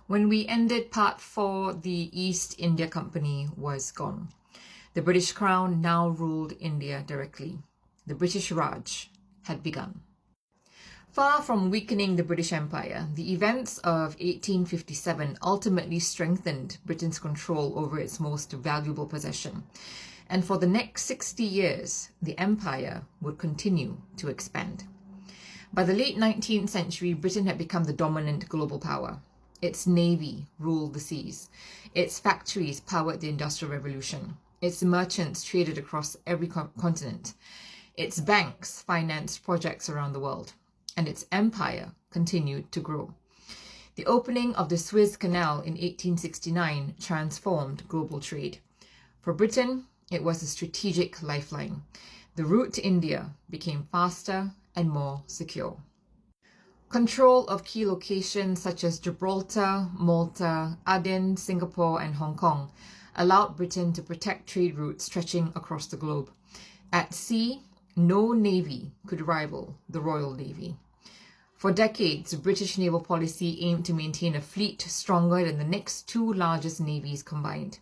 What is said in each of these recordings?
When we ended part 4, the East India Company was gone. The British Crown now ruled India directly. The British Raj had begun. Far from weakening the British Empire, the events of 1857 ultimately strengthened Britain's control over its most valuable possession. And for the next 60 years, the empire would continue to expand. By the late 19th century, Britain had become the dominant global power. Its navy ruled the seas. Its factories powered the Industrial Revolution. Its merchants traded across every continent. Its banks financed projects around the world. And its empire continued to grow. The opening of the Suez Canal in 1869 transformed global trade. For Britain, it was a strategic lifeline. The route to India became faster and more secure. Control of key locations such as Gibraltar, Malta, Aden, Singapore, and Hong Kong allowed Britain to protect trade routes stretching across the globe. At sea, no navy could rival the Royal Navy. For decades, British naval policy aimed to maintain a fleet stronger than the next two largest navies combined.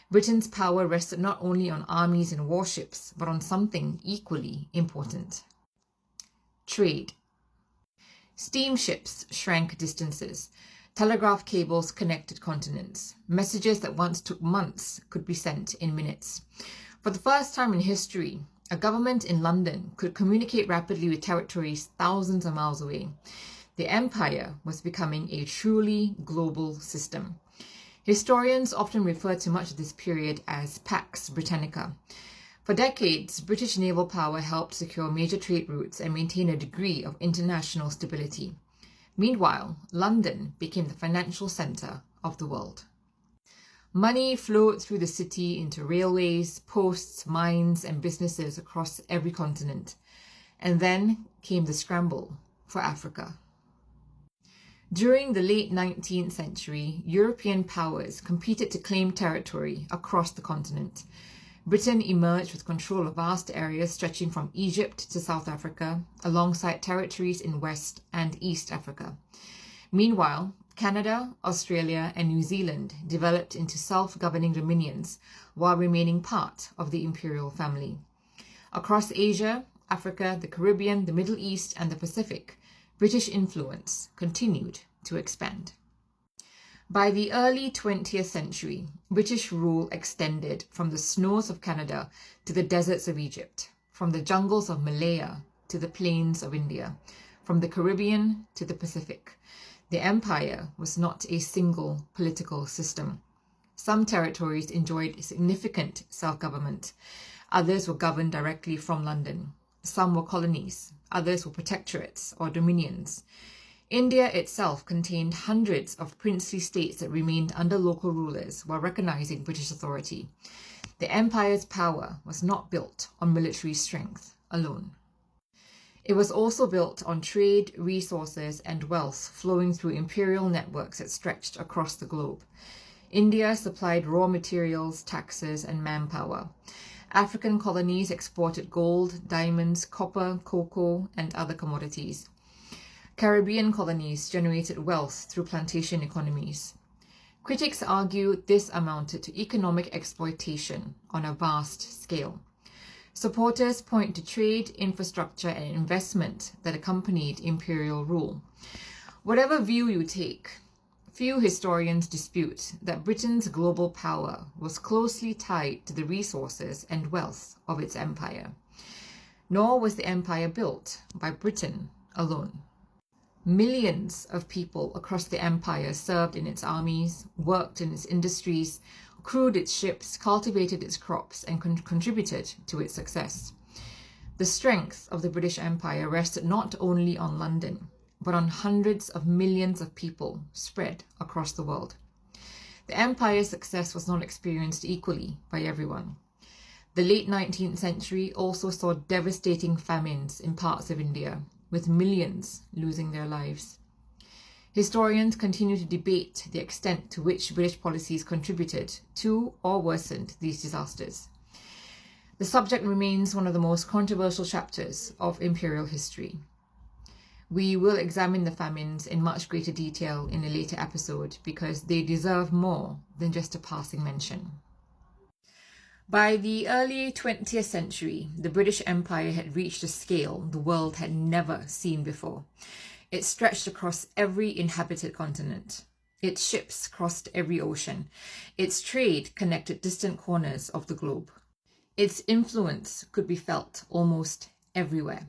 Britain's power rested not only on armies and warships, but on something equally important: trade. Steamships shrank distances. Telegraph cables connected continents. Messages that once took months could be sent in minutes. For the first time in history, a government in London could communicate rapidly with territories thousands of miles away. The empire was becoming a truly global system. Historians often refer to much of this period as Pax Britannica. For decades, British naval power helped secure major trade routes and maintain a degree of international stability. Meanwhile, London became the financial centre of the world. Money flowed through the city into railways, posts, mines, and businesses across every continent. And then came the scramble for Africa. During the late 19th century, European powers competed to claim territory across the continent. Britain emerged with control of vast areas stretching from Egypt to South Africa, alongside territories in West and East Africa. Meanwhile, Canada, Australia, and New Zealand developed into self-governing dominions while remaining part of the imperial family. Across Asia, Africa, the Caribbean, the Middle East, and the Pacific, British influence continued to expand. By the early 20th century, British rule extended from the snows of Canada to the deserts of Egypt, from the jungles of Malaya to the plains of India, from the Caribbean to the Pacific. The empire was not a single political system. Some territories enjoyed significant self-government. Others were governed directly from London. Some were colonies. Others were protectorates or dominions. India itself contained hundreds of princely states that remained under local rulers while recognizing British authority. The empire's power was not built on military strength alone. It was also built on trade, resources, and wealth flowing through imperial networks that stretched across the globe. India supplied raw materials, taxes, and manpower. African colonies exported gold, diamonds, copper, cocoa, and other commodities. Caribbean colonies generated wealth through plantation economies. Critics argue this amounted to economic exploitation on a vast scale. Supporters point to trade, infrastructure, and investment that accompanied imperial rule. Whatever view you take, few historians dispute that Britain's global power was closely tied to the resources and wealth of its empire. Nor was the empire built by Britain alone. Millions of people across the empire served in its armies, worked in its industries, crewed its ships, cultivated its crops, and contributed to its success. The strength of the British Empire rested not only on London, but on hundreds of millions of people spread across the world. The empire's success was not experienced equally by everyone. The late 19th century also saw devastating famines in parts of India, with millions losing their lives. Historians continue to debate the extent to which British policies contributed to or worsened these disasters. The subject remains one of the most controversial chapters of imperial history. We will examine the famines in much greater detail in a later episode because they deserve more than just a passing mention. By the early 20th century, the British Empire had reached a scale the world had never seen before. It stretched across every inhabited continent. Its ships crossed every ocean. Its trade connected distant corners of the globe. Its influence could be felt almost everywhere.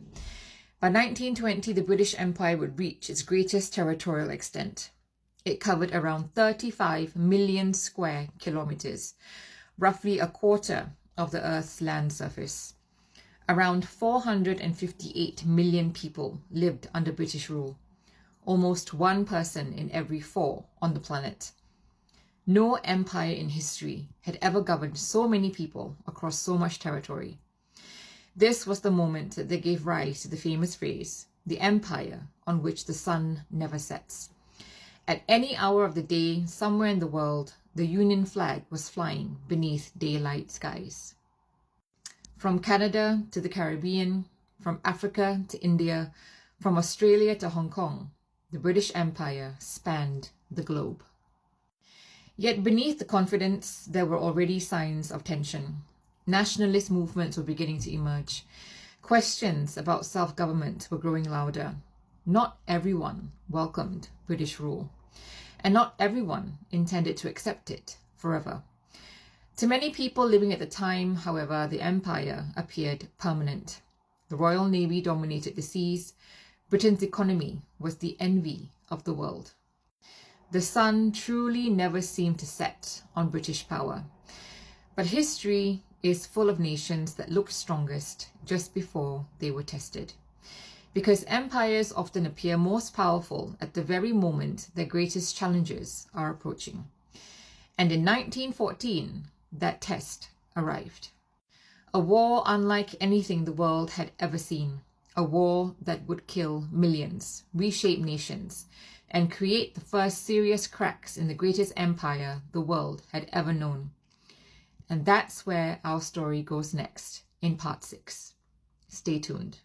By 1920, the British Empire would reach its greatest territorial extent. It covered around 35 million square kilometers, roughly a quarter of the Earth's land surface. Around 458 million people lived under British rule, almost one person in every 4 on the planet. No empire in history had ever governed so many people across so much territory. This was the moment that they gave rise to the famous phrase, the empire on which the sun never sets. At any hour of the day, somewhere in the world, the Union flag was flying beneath daylight skies. From Canada to the Caribbean, from Africa to India, from Australia to Hong Kong, the British Empire spanned the globe. Yet beneath the confidence, there were already signs of tension. Nationalist movements were beginning to emerge. Questions about self-government were growing louder. Not everyone welcomed British rule, and not everyone intended to accept it forever. To many people living at the time, however, the empire appeared permanent. The Royal Navy dominated the seas. Britain's economy was the envy of the world. The sun truly never seemed to set on British power. But history is full of nations that looked strongest just before they were tested. Because empires often appear most powerful at the very moment their greatest challenges are approaching. And in 1914, that test arrived. A war unlike anything the world had ever seen. A war that would kill millions, reshape nations, and create the first serious cracks in the greatest empire the world had ever known. And that's where our story goes next in part 6. Stay tuned.